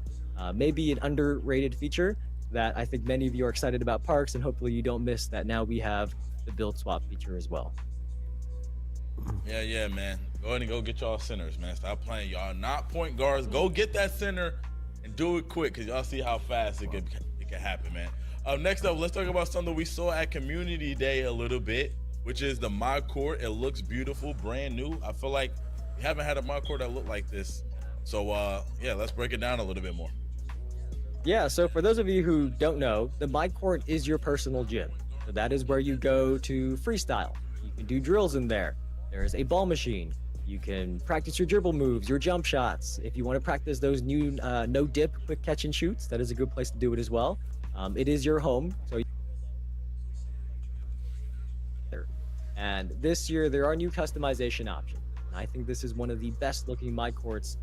maybe an underrated feature that I think many of you are excited about Parks, and hopefully you don't miss that now we have the build swap feature as well. Yeah, man. Go ahead and go get y'all centers, man. Stop playing. Y'all not point guards. Go get that center and do it quick, because y'all see how fast it can happen, man. Next up, let's talk about something we saw at Community Day a little bit, which is the My Court. It looks beautiful, brand new. I feel like we haven't had a My Court that looked like this. So yeah, let's break it down a little bit more. Yeah, so for those of you who don't know, the My Court is your personal gym. So that is where you go to freestyle. You can do drills in there. There's a ball machine. You can practice your dribble moves, your jump shots. If you want to practice those new no dip quick catch and shoots, that is a good place to do it as well. It is your home, so and this year there are new customization options. And I think this is one of the best looking My Courts,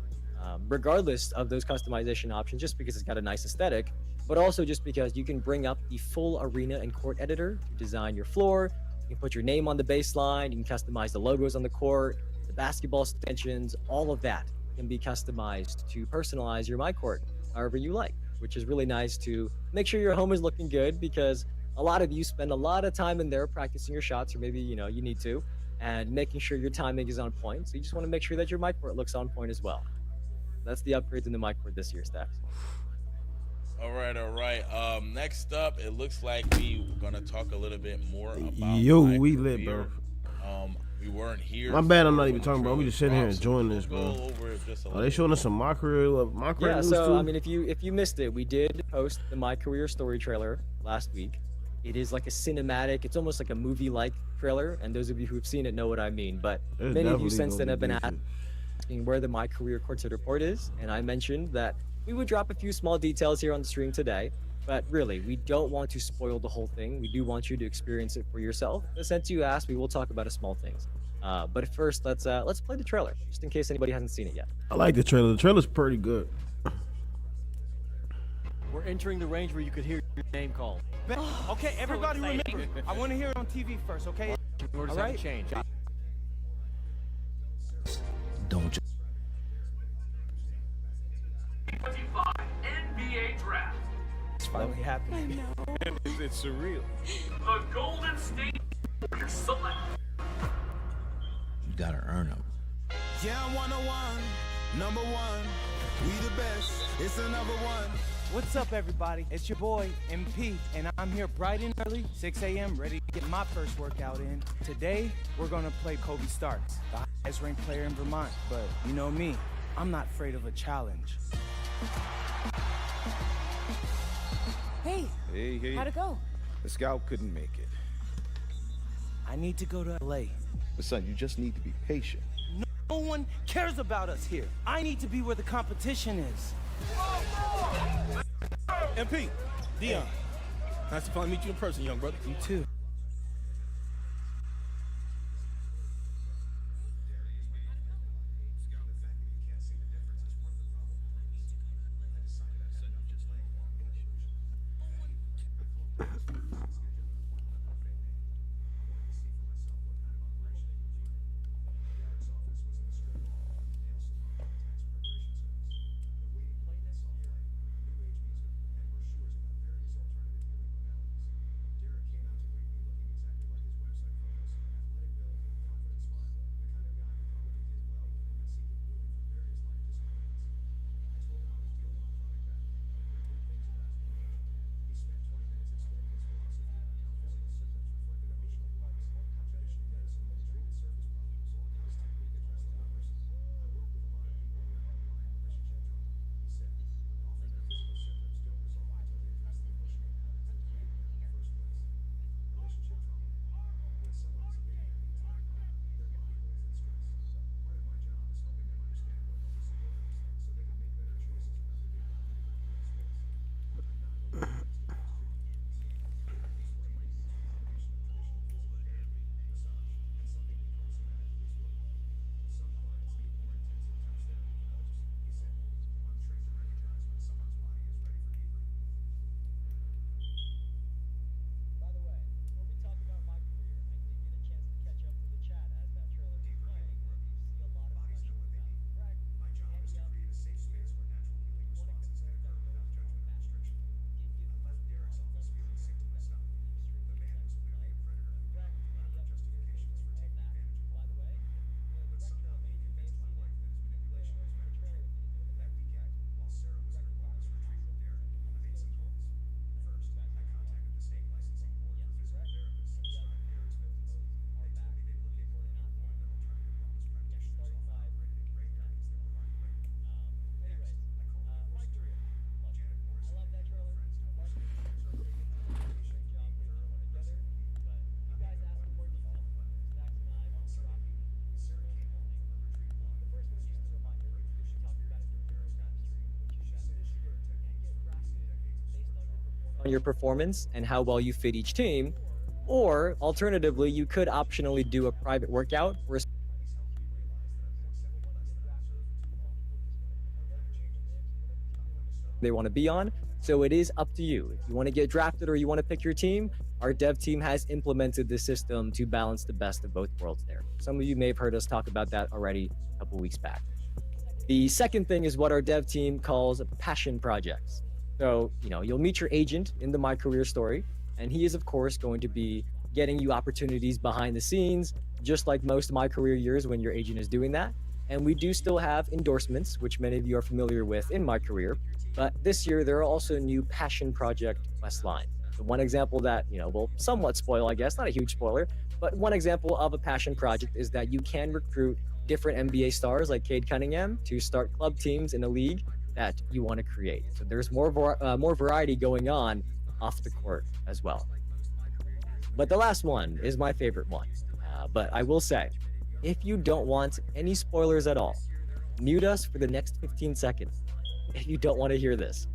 regardless of those customization options, just because it's got a nice aesthetic, but also just because you can bring up the full arena and court editor to design your floor. You can put your name on the baseline, you can customize the logos on the court, the basketball extensions, all of that can be customized to personalize your My Court however you like, which is really nice to make sure your home is looking good, because a lot of you spend a lot of time in there practicing your shots, or maybe you need to, and making sure your timing is on point. So you just want to make sure that your My Court looks on point as well. That's the upgrades in the My Court this year, Stacks. All right. Next up, it looks like we're gonna talk a little bit more about we lit, bro. We weren't here. My bad, I'm not even talking, bro. We just sitting here enjoying this, bro. Are they showing us some My Career Yeah, news so too? I mean, if you missed it, we did post the My Career story trailer last week. It is like a cinematic, it's almost like a movie-like trailer, and those of you who've seen it know what I mean. But many of you since then have been asking where the My Career Courtside report is, and I mentioned that we would drop a few small details here on the stream today, but really, we don't want to spoil the whole thing. We do want you to experience it for yourself. But since you asked, we will talk about small things. But first, let's play the trailer, just in case anybody hasn't seen it yet. I like the trailer. The trailer's pretty good. We're entering the range where you could hear your name called. Okay, everybody remember, I want to hear it on TV first, okay? Orders haven't changed. Don't you? 25 NBA Draft. It's finally happening. It's surreal. The Golden State Warriors select. You gotta earn them. Yeah, I'm 101, number one. We the best, it's another one. What's up, everybody? It's your boy, MP, and I'm here bright and early, 6 a.m., ready to get my first workout in. Today, we're gonna play Kobe Starks, the highest ranked player in Vermont. But you know me, I'm not afraid of a challenge. Hey, how'd it go? The scout couldn't make it. I need to go to LA. But son, you just need to be patient. No one cares about us here. I need to be where the competition is. MP, Dion. Nice to finally meet you in person, young brother. You too. your performance and how well you fit each team. Or alternatively, you could optionally do a private workout where they want to be on. So it is up to you. If you want to get drafted or you want to pick your team, our dev team has implemented this system to balance the best of both worlds there. Some of you may have heard us talk about that already a couple weeks back. The second thing is what our dev team calls passion projects. So, you'll meet your agent in the My Career story, and he is, of course, going to be getting you opportunities behind the scenes, just like most My Career years when your agent is doing that. And we do still have endorsements, which many of you are familiar with in My Career. But this year, there are also new passion project quest lines. So one example that, will somewhat spoil, I guess, not a huge spoiler, but one example of a passion project is that you can recruit different NBA stars like Cade Cunningham to start club teams in a league that you want to create. So there's more variety going on off the court as well. But the last one is my favorite one. But I will say, if you don't want any spoilers at all, mute us for the next 15 seconds. If you don't want to hear this.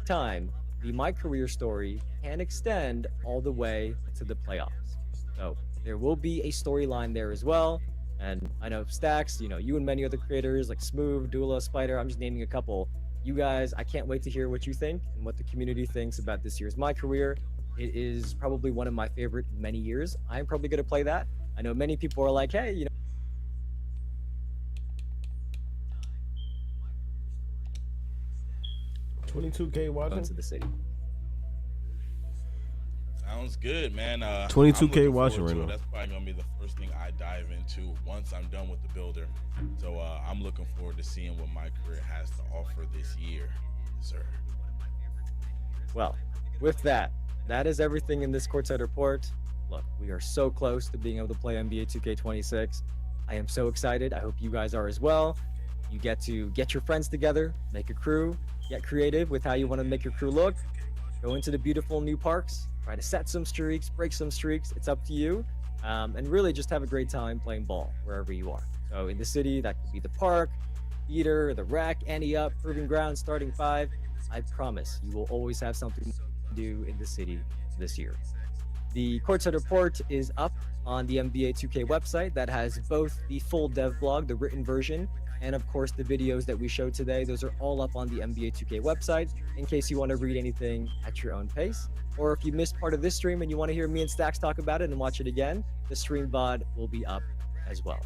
The My Career story can extend all the way to the playoffs. So there will be a storyline there as well. And I know Stacks, you and many other creators like Smooth, Dula, Spider, I'm just naming a couple. You guys, I can't wait to hear what you think and what the community thinks about this year's My Career. It is probably one of my favorite in many years. I'm probably going to play that. I know many people are like, hey, 22K watching to the city. Sounds good, man. 22K watching right now. That's probably gonna be the first thing I dive into once I'm done with the builder. So I'm looking forward to seeing what My Career has to offer this year, sir. Well, with that is everything in this courtside report. Look, we are so close to being able to play NBA 2K26. I am so excited. I hope you guys are as well. You get to get your friends together, make a crew, get creative with how you want to make your crew look, go into the beautiful new parks, try to set some streaks, break some streaks. It's up to you. And really just have a great time playing ball wherever you are. So in the city, that could be the park, theater, the rec, Ante Up, Proving Ground, Starting 5. I promise you will always have something to do in the city this year. The courtside report is up on the NBA 2K website that has both the full dev blog, the written version, and of course the videos that we showed today. Those are all up on the NBA 2K website in case you want to read anything at your own pace. Or if you missed part of this stream and you want to hear me and Stacks talk about it and watch it again, the stream VOD will be up as well.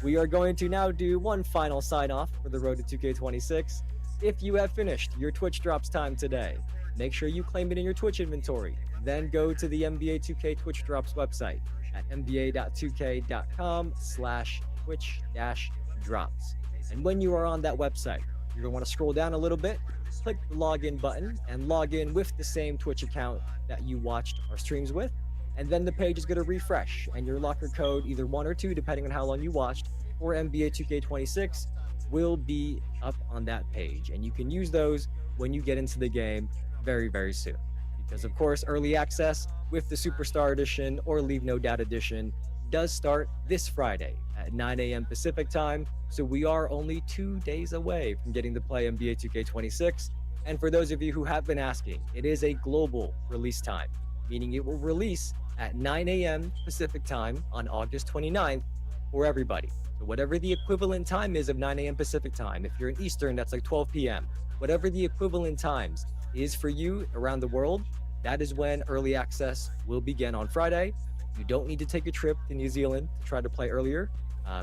We are going to now do one final sign off for the road to 2K26. If you have finished your Twitch drops time today, make sure you claim it in your Twitch inventory. Then go to the NBA 2K Twitch drops website at nba.2k.com/twitch-drops. And when you are on that website, you're going to want to scroll down a little bit, click the login button, and log in with the same Twitch account that you watched our streams with. And then the page is going to refresh, and your locker code, either 1 or 2, depending on how long you watched, for NBA 2K26 will be up on that page. And you can use those when you get into the game very, very soon. Because, of course, early access with the Superstar Edition or Leave No Doubt Edition does start this Friday at 9 a.m. Pacific time. So we are only 2 days away from getting to play NBA 2K26. And for those of you who have been asking, it is a global release time, meaning it will release at 9 a.m. Pacific time on August 29th for everybody. So whatever the equivalent time is of 9 a.m. Pacific time, if you're in Eastern, that's like 12 p.m. Whatever the equivalent times is for you around the world, that is when early access will begin on Friday. You don't need to take a trip to New Zealand to try to play earlier.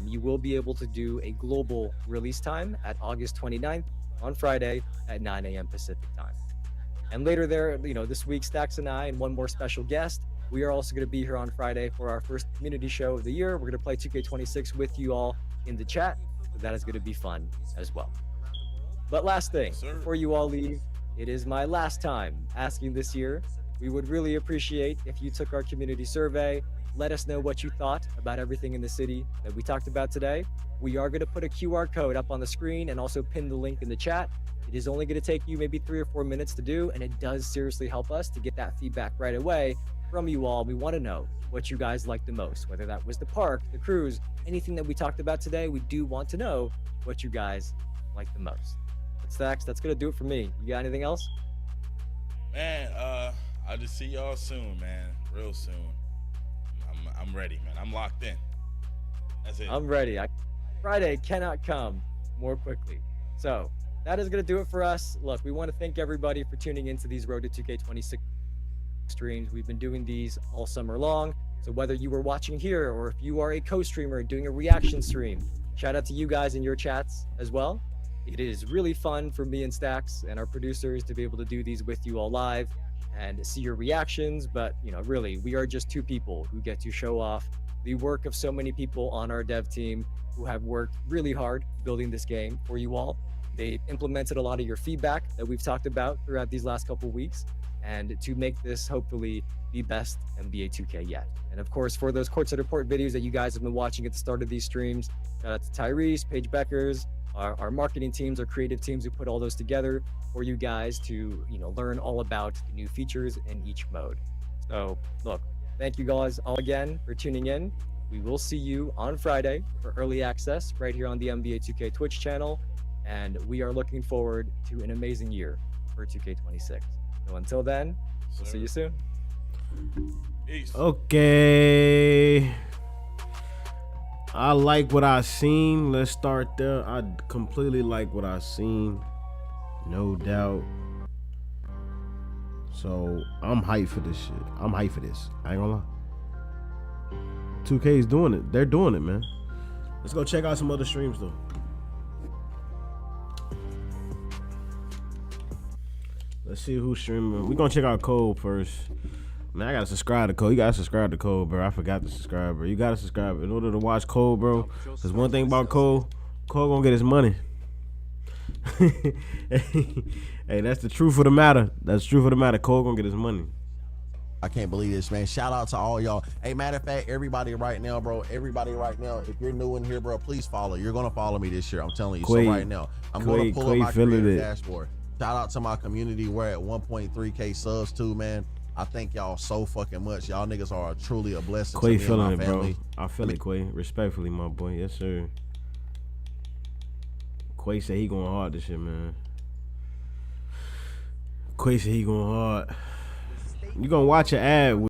You will be able to do a global release time at August 29th on Friday at 9 a.m. Pacific time. And later there, this week, Stacks and I and one more special guest, we are also going to be here on Friday for our first community show of the year. We're going to play 2K26 with you all in the chat. So that is going to be fun as well. But last thing, before you all leave, it is my last time asking this year. We would really appreciate if you took our community survey. Let us know what you thought about everything in the city that we talked about today. We are going to put a QR code up on the screen and also pin the link in the chat. It is only going to take you maybe 3 or 4 minutes to do, and it does seriously help us to get that feedback right away from you all. We want to know what you guys like the most, whether that was the park, the cruise, anything that we talked about today. We do want to know what you guys like the most. Stacks, that's gonna do it for me. You got anything else? Man, I'll just see y'all soon, man. Real soon. I'm ready, man. I'm locked in. That's it. I'm ready. Friday cannot come more quickly. So that is going to do it for us. Look, we want to thank everybody for tuning into these Road to 2K26 streams. We've been doing these all summer long. So whether you were watching here or if you are a co-streamer doing a reaction stream, shout out to you guys in your chats as well. It is really fun for me and Stacks and our producers to be able to do these with you all live and see your reactions. But, you know, really, we are just two people who get to show off the work of so many people on our dev team who have worked really hard building this game for you all. They implemented a lot of your feedback that we've talked about throughout these last couple of weeks, and to make this hopefully the best NBA 2K yet. And of course, for those courtside report videos that you guys have been watching at the start of these streams, shout out to Tyrese, Paige Beckers, our marketing teams, our creative teams who put all those together for you guys to, you know, learn all about the new features in each mode. So look, thank you guys all again for tuning in. We will see you on Friday for early access right here on the NBA 2K Twitch channel. And we are looking forward to an amazing year for 2K26. So until then, we'll see you soon. Peace. Okay. I like what I seen. Let's start there. I completely like what I seen. No doubt. So I'm hyped for this shit. I'm hyped for this. I ain't gonna lie. 2K is doing it. They're doing it, man. Let's go check out some other streams though. Let's see who's streaming. We're gonna check out Cole first. Man, I gotta subscribe to Cole. You gotta subscribe to Cole, bro. I forgot to subscribe, bro. You gotta subscribe in order to watch Cole, bro. Cause one thing about Cole gonna get his money. Hey, that's the truth of the matter. That's the truth of the matter. Cole gonna get his money. I can't believe this, man. Shout out to all y'all. Hey, matter of fact, everybody right now, bro. Everybody right now, if you're new in here, bro, please follow. You're gonna follow me this year. I'm telling you. Quay, so right now, I'm gonna pull up my creator dashboard. Shout out to my community. We're at 1.3K subs too, man. I thank y'all so fucking much. Y'all niggas are truly a blessing Quay to me feeling and my it, family. bro. I feel it, Quay. Respectfully, my boy. Yes, sir. Quay said he going hard this shit, man. Quay said he going hard. You gonna watch an ad with